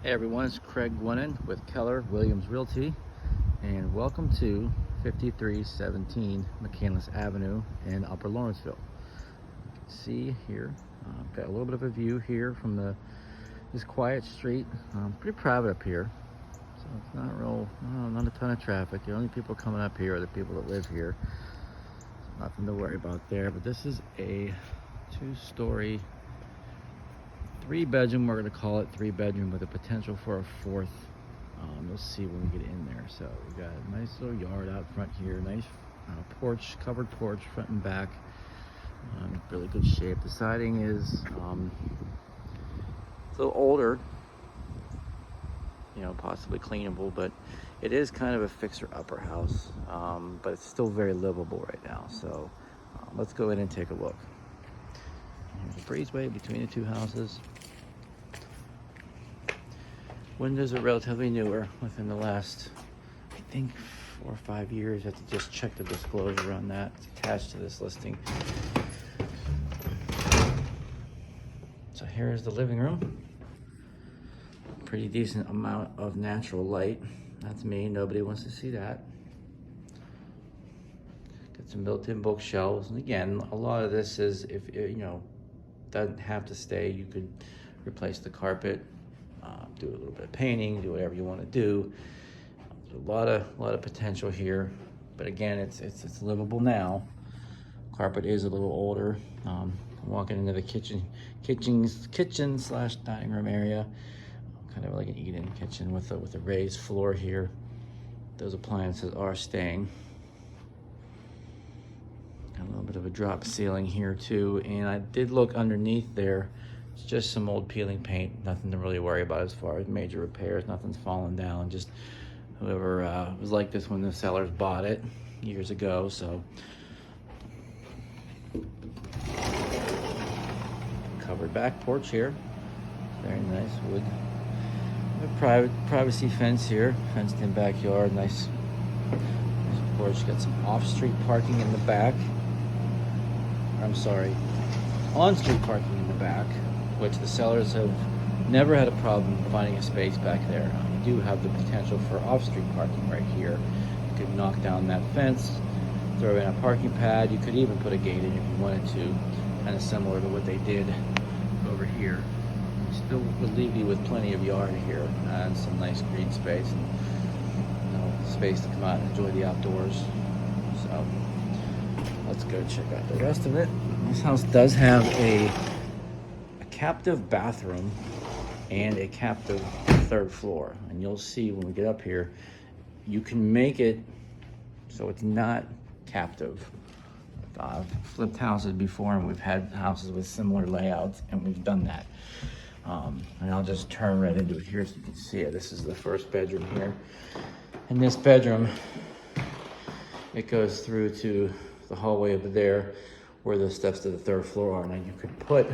Hey everyone, it's Craig Gwinnen with Keller Williams Realty, and welcome to 5317 McCandless Avenue in Upper Lawrenceville. You can see here, I've got a little bit of a view here from this quiet street. Pretty private up here, so it's not not a ton of traffic. The only people coming up here are the people that live here. So nothing to worry about there. But this is a two-story, three-bedroom. We're going to call it three-bedroom with a potential for a fourth. We'll see when we get in there. So we've got a nice little yard out front here, nice porch, covered porch, front and back. Really good shape. The siding is a little older, possibly cleanable, but it is kind of a fixer-upper house. But it's still very livable right now. So let's go in and take a look. There's a breezeway between the two houses. Windows are relatively newer, within the last, I think, 4 or 5 years. I have to just check the disclosure on that. It's attached to this listing. So here's the living room. Pretty decent amount of natural light. That's me, nobody wants to see that. Got some built-in bookshelves. And again, a lot of this is, if doesn't have to stay. You could replace the carpet, do a little bit of painting, do whatever you want to do. There's a lot of potential here, but again, it's livable now. Carpet is a little older. Walking into the kitchen slash dining room area, kind of like an eat-in kitchen with a raised floor here. Those appliances are staying. Got a little bit of a drop ceiling here too, and I did look underneath there. It's just some old peeling paint, nothing to really worry about as far as major repairs. Nothing's fallen down. Just whoever was like this when the sellers bought it years ago. So covered back porch here, very nice wood. A privacy fence here, fenced in backyard. Nice porch. Got some off-street parking in the back. I'm sorry, on-street parking in the back, which the sellers have never had a problem finding a space back there. You do have the potential for off-street parking right here. You could knock down that fence, throw in a parking pad. You could even put a gate in if you wanted to, kind of similar to what they did over here. Still would leave you with plenty of yard here and some nice green space and space to come out and enjoy the outdoors. So let's go check out the rest of it. This house does have a captive bathroom and a captive third floor. And you'll see when we get up here, you can make it so it's not captive. I've flipped houses before, and we've had houses with similar layouts, and we've done that. And I'll just turn right into it here so you can see it. This is the first bedroom here. In this bedroom, it goes through to the hallway over there where the steps to the third floor are. Now you could put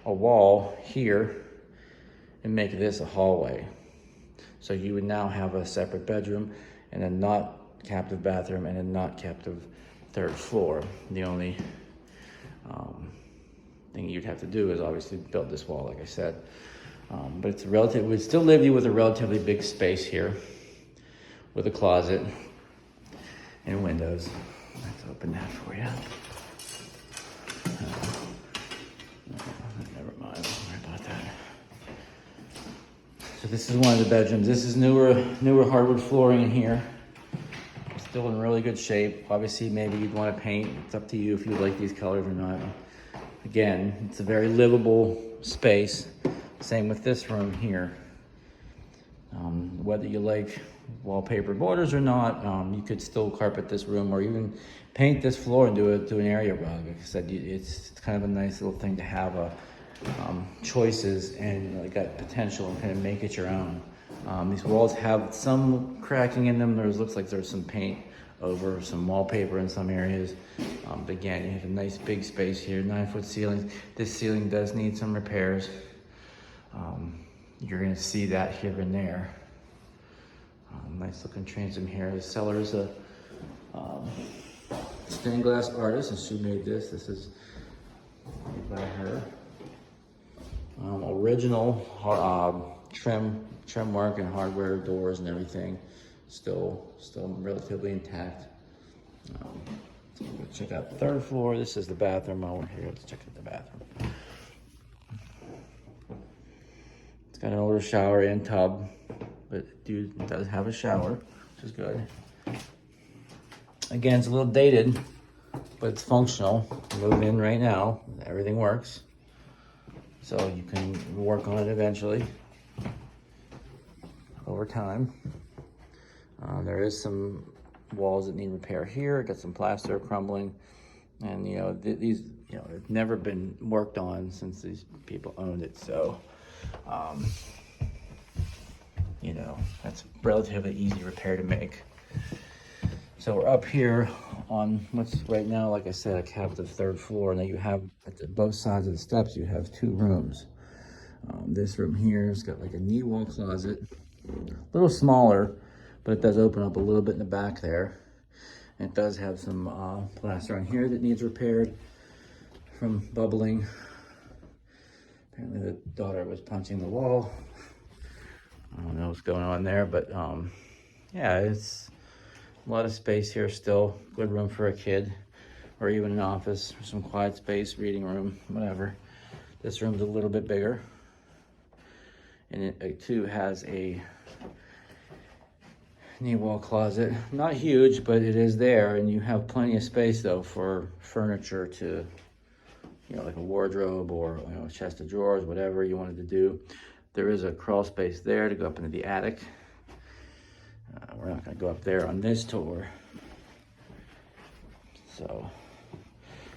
a wall here and make this a hallway. So you would now have a separate bedroom and a not captive bathroom and a not captive third floor. The only thing you'd have to do is obviously build this wall, like I said. But it's would still leave you with a relatively big space here with a closet and windows. Let's open that for you. Never mind, don't worry about that. So this is one of the bedrooms. This is newer hardwood flooring in here. Still in really good shape. Obviously, maybe you'd want to paint. It's up to you if you like these colors or not. Again, it's a very livable space. Same with this room here. Whether you like wallpaper borders or not, you could still carpet this room or even paint this floor and do an area rug. Like I said, it's kind of a nice little thing to have choices and got potential and kind of make it your own. These walls have some cracking in them. Looks like there's some paint over some wallpaper in some areas. But again, you have a nice big space here, 9-foot ceilings. This ceiling does need some repairs. You're gonna see that here and there. Nice looking transom here. The seller is a stained glass artist, and she made this. This is made by her. Original trim work and hardware, doors and everything, still relatively intact. So we'll check out the third floor. This is the bathroom. While we're here, let's check out the bathroom. It's got an older shower and tub, but it does have a shower, which is good. Again, it's a little dated, but it's functional. Move in right now, everything works. So you can work on it eventually, over time. There is some walls that need repair here. Got some plaster crumbling, and these have never been worked on since these people owned it. So, that's relatively easy repair to make. So we're up here on what's right now, like I said, a captive third floor. And then you have at both sides of the steps, you have two rooms. This room here has got like a knee wall closet, a little smaller, but it does open up a little bit in the back there. And it does have some plaster on here that needs repaired from bubbling. Apparently the daughter was punching the wall. I don't know what's going on there, but yeah, it's a lot of space here still. Good room for a kid, or even an office, or some quiet space, reading room, whatever. This room's a little bit bigger. And it too has a knee wall closet. Not huge, but it is there, and you have plenty of space though for furniture to, like a wardrobe or a chest of drawers, whatever you wanted to do. There is a crawl space there to go up into the attic. We're not going to go up there on this tour. So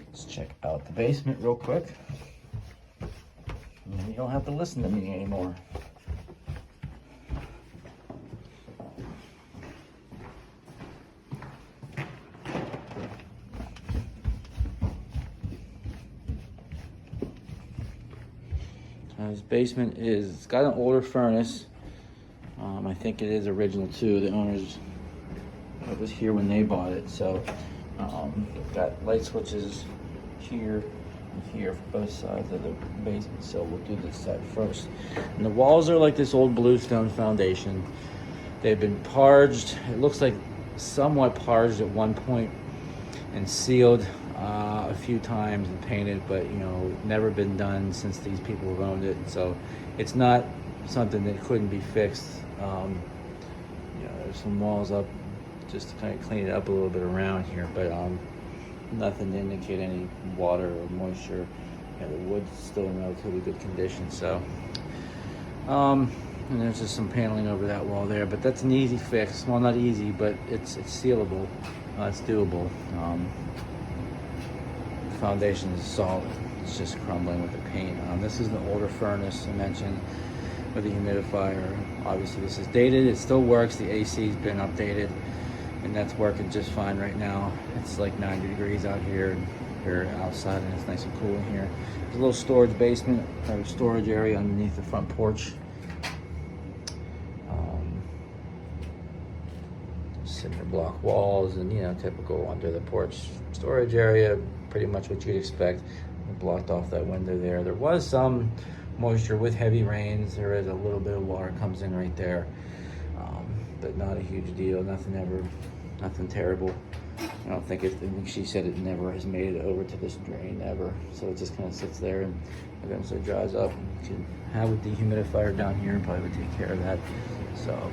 let's check out the basement real quick. And you don't have to listen to me anymore. This basement it's got an older furnace. I think it is original too. The owners, it was here when they bought it. So got light switches here and here for both sides of the basement. So we'll do this side first. And the walls are like this old bluestone foundation. They've been parged. It looks like somewhat parged at one point and sealed a few times and painted, but never been done since these people have owned it. So it's not something that couldn't be fixed. There's some walls up just to kind of clean it up a little bit around here, but nothing to indicate any water or moisture. The wood's still in relatively good condition. So and there's just some paneling over that wall there, but that's an easy fix. Well, not easy, but it's sealable. It's doable. The foundation is solid. It's just crumbling with the paint. This is the older furnace I mentioned with the humidifier. Obviously this is dated. It still works. The AC's been updated, and that's working just fine right now. It's like 90 degrees out here, and we're outside, and it's nice and cool in here. There's a little storage basement or storage area underneath the front porch. Cinder block walls and typical under the porch storage area, pretty much what you'd expect. We blocked off that window there. There was some moisture with heavy rains. There is a little bit of water comes in right there, but not a huge deal. Nothing terrible. I think she said it never has made it over to this drain ever. So it just kind of sits there and eventually dries up. You can have a dehumidifier down here and probably would take care of that. So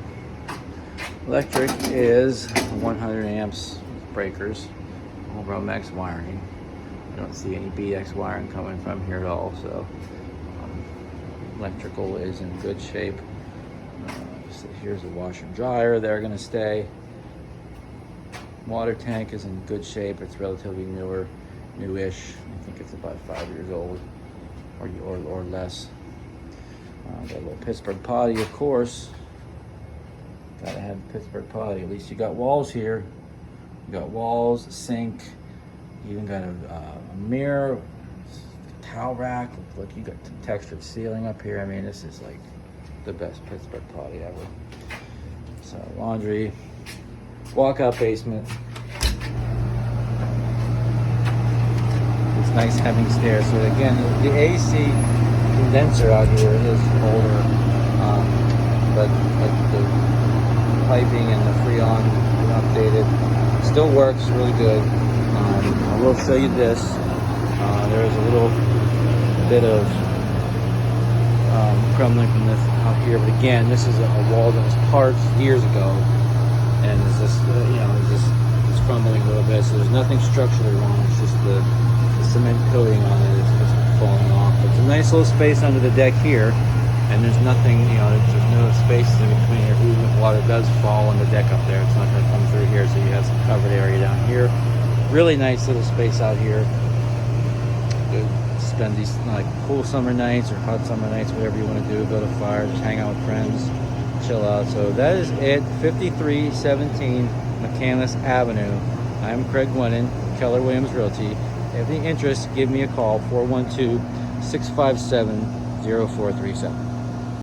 electric is 100 amps breakers, all Romex wiring. I don't see any BX wiring coming from here at all. So electrical is in good shape. So here's a washer and dryer. They're going to stay. Water tank is in good shape. It's relatively newish. I think it's about 5 years old or less. Got a little Pittsburgh potty, of course. Gotta have a Pittsburgh potty. At least you got walls here. You got walls, a sink. You even got a mirror, towel rack. Look, you got some textured ceiling up here. I mean, this is like the best Pittsburgh potty ever. So laundry, walkout basement. It's nice having stairs. So again, the AC condenser out here is older. but the piping and the Freon been updated. Still works really good. I will show you this. There's a little bit of crumbling from this up here, but again, this is a wall that was parched years ago, and it's just it's crumbling a little bit. So there's nothing structurally wrong. It's just the cement coating on it is just falling off. It's a nice little space under the deck here, and there's nothing, there's no space in between here. Even if water does fall on the deck up there, it's not going to come through here. So you have some covered area down here. Really nice little space out here. Good. Spend these like cool summer nights or hot summer nights, whatever you want to do. Build a fire, just hang out with friends, chill out. So that is it. 5317 McCandless Avenue. I'm Craig Gwennon, Keller Williams Realty. If you have any interest, give me a call, 412-657-0437.